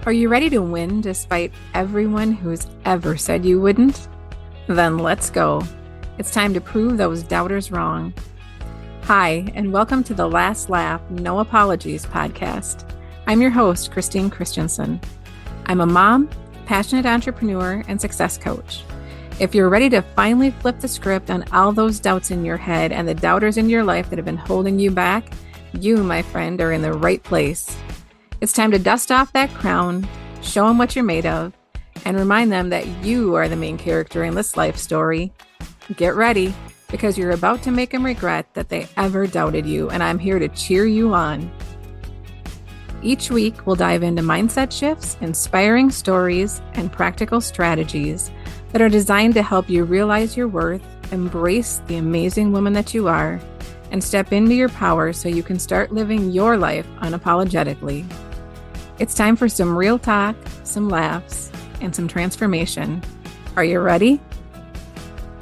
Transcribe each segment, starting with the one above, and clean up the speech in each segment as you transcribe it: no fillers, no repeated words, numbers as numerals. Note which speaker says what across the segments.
Speaker 1: Are you ready to win despite everyone who's ever said you wouldn't? Then let's go. It's time to prove those doubters wrong. Hi, and welcome to the Last Laugh, No Apologies podcast. I'm your host, Christine Christensen. I'm a mom, passionate entrepreneur, and success coach. If you're ready to finally flip the script on all those doubts in your head and the doubters in your life that have been holding you back, you, my friend, are in the right place. It's time to dust off that crown, show them what you're made of, and remind them that you are the main character in this life story. Get ready, because you're about to make them regret that they ever doubted you, and I'm here to cheer you on. Each week, we'll dive into mindset shifts, inspiring stories, and practical strategies that are designed to help you realize your worth, embrace the amazing woman that you are, and step into your power so you can start living your life unapologetically. It's time for some real talk, some laughs, and some transformation. Are you ready?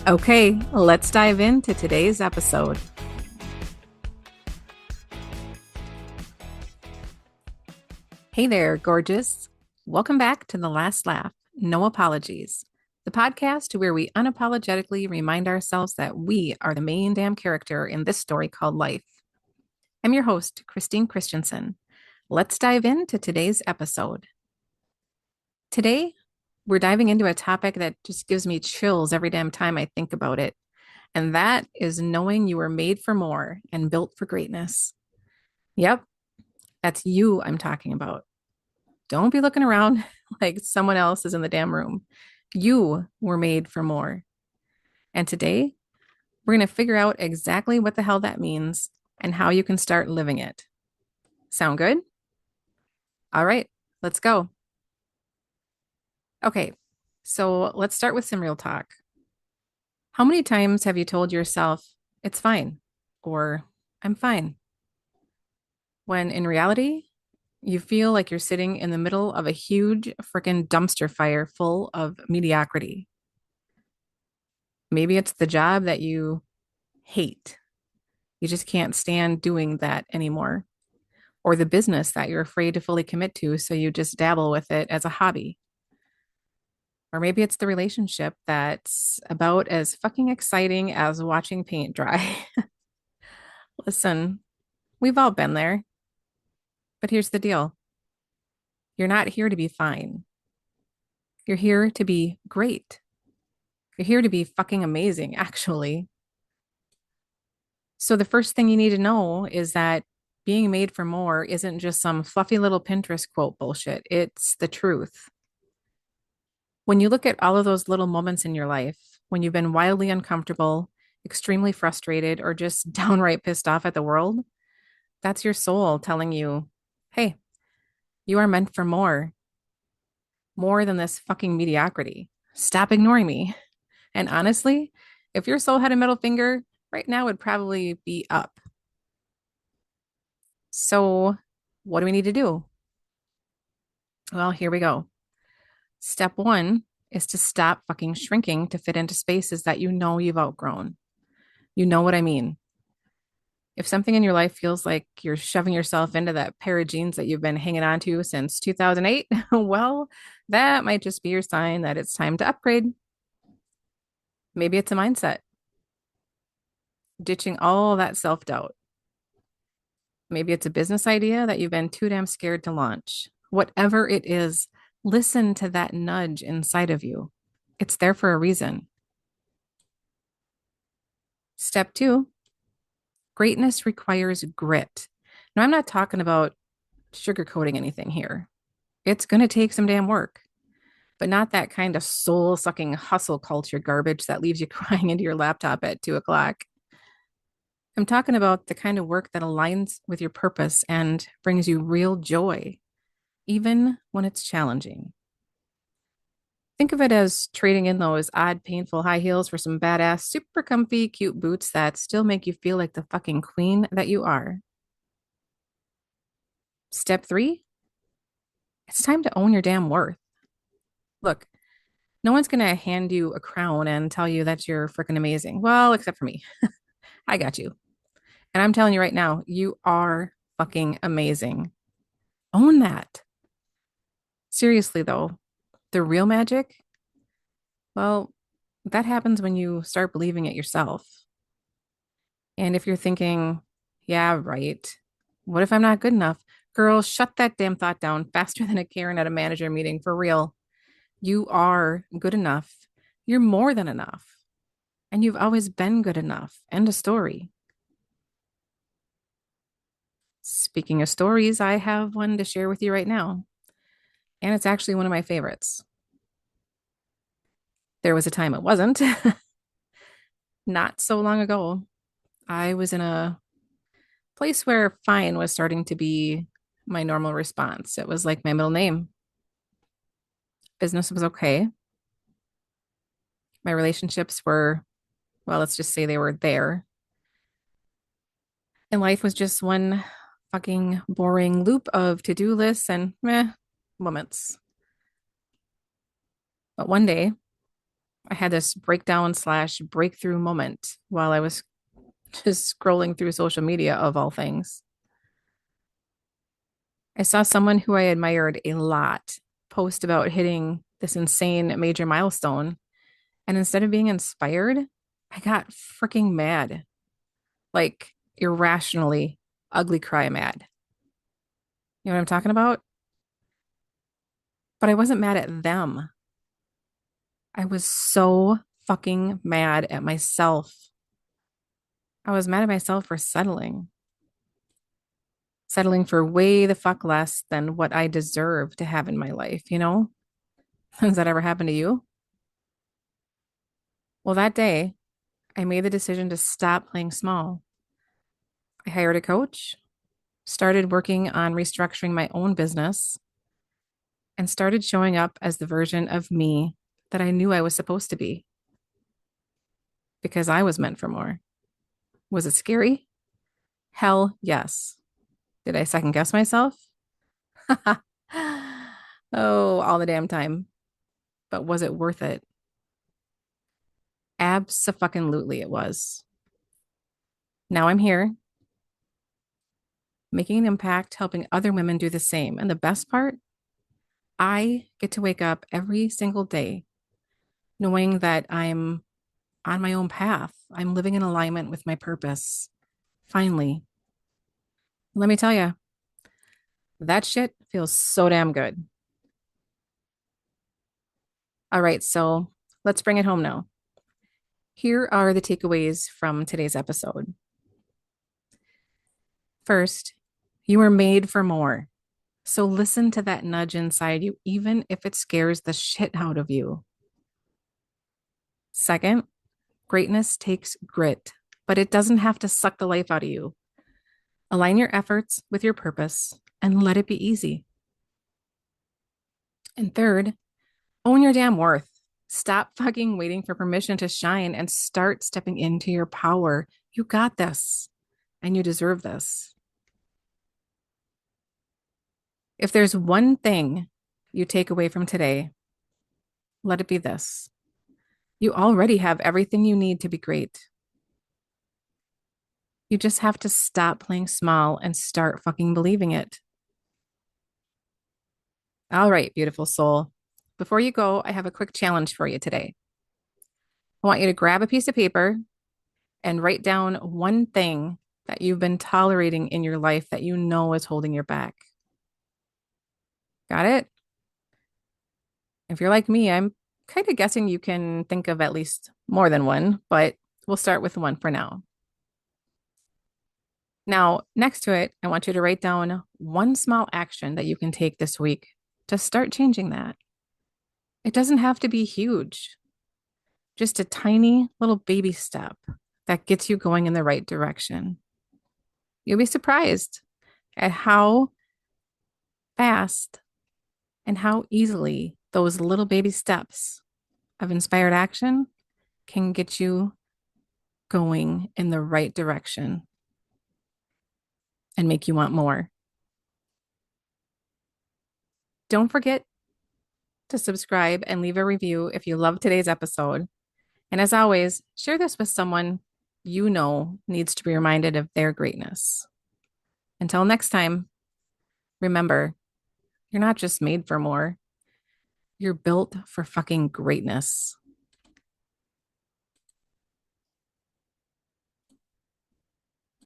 Speaker 1: Okay, let's dive into today's episode. Hey there, gorgeous. Welcome back to The Last Laugh, No Apologies, the podcast where we unapologetically remind ourselves that we are the main damn character in this story called life. I'm your host, Christine Christensen. Let's dive into today's episode. Today, we're diving into a topic that just gives me chills every damn time I think about it. And that is knowing you were made for more and built for greatness. Yep, that's you I'm talking about. Don't be looking around like someone else is in the damn room. You were made for more. And today, we're going to figure out exactly what the hell that means and how you can start living it. Sound good? All right, let's go. Okay, so let's start with some real talk. How many times have you told yourself, it's fine, or I'm fine, when in reality, you feel like you're sitting in the middle of a huge freaking dumpster fire full of mediocrity? Maybe it's the job that you hate. You just can't stand doing that anymore. Or the business that you're afraid to fully commit to, so you just dabble with it as a hobby. Or maybe it's the relationship that's about as fucking exciting as watching paint dry. Listen, we've all been there. But here's the deal. You're not here to be fine. You're here to be great. You're here to be fucking amazing, actually. So the first thing you need to know is that being made for more isn't just some fluffy little Pinterest quote bullshit. It's the truth. When you look at all of those little moments in your life, when you've been wildly uncomfortable, extremely frustrated, or just downright pissed off at the world, that's your soul telling you, hey, you are meant for more, more than this fucking mediocrity. Stop ignoring me. And honestly, if your soul had a middle finger, right now would probably be up. So, what do we need to do? Well, here we go. Step one is to stop fucking shrinking to fit into spaces that you know you've outgrown. You know what I mean. If something in your life feels like you're shoving yourself into that pair of jeans that you've been hanging on to since 2008, well, that might just be your sign that it's time to upgrade. Maybe it's a mindset, ditching all that self doubt. Maybe it's a business idea that you've been too damn scared to launch. Whatever it is, listen to that nudge inside of you. It's there for a reason. Step two, greatness requires grit. Now, I'm not talking about sugarcoating anything here. It's going to take some damn work, but not that kind of soul sucking hustle culture garbage that leaves you crying into your laptop at 2 o'clock. I'm talking about the kind of work that aligns with your purpose and brings you real joy, even when it's challenging. Think of it as trading in those odd, painful high heels for some badass, super comfy, cute boots that still make you feel like the fucking queen that you are. Step three, it's time to own your damn worth. Look, no one's going to hand you a crown and tell you that you're freaking amazing. Well, except for me. I got you. And I'm telling you right now, you are fucking amazing. Own that. Seriously, though, the real magic, well, that happens when you start believing it yourself. And if you're thinking, yeah, right, what if I'm not good enough? Girl, shut that damn thought down faster than a Karen at a manager meeting for real. You are good enough. You're more than enough. And you've always been good enough. End of story. Speaking of stories, I have one to share with you right now. And it's actually one of my favorites. There was a time it wasn't. Not so long ago, I was in a place where fine was starting to be my normal response. It was like my middle name. Business was okay. My relationships were, well, let's just say they were there. And life was just one fucking boring loop of to-do lists and meh moments. But one day I had this breakdown slash breakthrough moment while I was just scrolling through social media of all things. I saw someone who I admired a lot post about hitting this insane major milestone. And instead of being inspired, I got freaking mad, like irrationally ugly cry mad. You know what I'm talking about? But I wasn't mad at them. I was so fucking mad at myself. I was mad at myself for settling for way the fuck less than what I deserve to have in my life, you know? Has that ever happened to you? Well, that day, I made the decision to stop playing small. I hired a coach, started working on restructuring my own business, and started showing up as the version of me that I knew I was supposed to be because I was meant for more. Was it scary? Hell yes. Did I second guess myself? Oh, all the damn time. But was it worth it? Abso-fucking-lutely it was. Now I'm here, making an impact, helping other women do the same. And the best part, I get to wake up every single day knowing that I'm on my own path. I'm living in alignment with my purpose. Finally, let me tell you, that shit feels so damn good. All right, so let's bring it home now. Here are the takeaways from today's episode. First, you were made for more. So listen to that nudge inside you, even if it scares the shit out of you. Second, greatness takes grit, but it doesn't have to suck the life out of you. Align your efforts with your purpose and let it be easy. And third, own your damn worth. Stop fucking waiting for permission to shine and start stepping into your power. You got this, and you deserve this. If there's one thing you take away from today, let it be this. You already have everything you need to be great. You just have to stop playing small and start fucking believing it. All right, beautiful soul. Before you go, I have a quick challenge for you today. I want you to grab a piece of paper and write down one thing that you've been tolerating in your life that you know is holding you back. Got it? If you're like me, I'm kind of guessing you can think of at least more than one, but we'll start with one for now. Now, next to it, I want you to write down one small action that you can take this week to start changing that. It doesn't have to be huge, just a tiny little baby step that gets you going in the right direction. You'll be surprised at how fast and how easily those little baby steps of inspired action can get you going in the right direction and make you want more. Don't forget to subscribe and leave a review if you love today's episode. And as always, share this with someone you know needs to be reminded of their greatness. Until next time, remember, you're not just made for more, You're built for fucking greatness.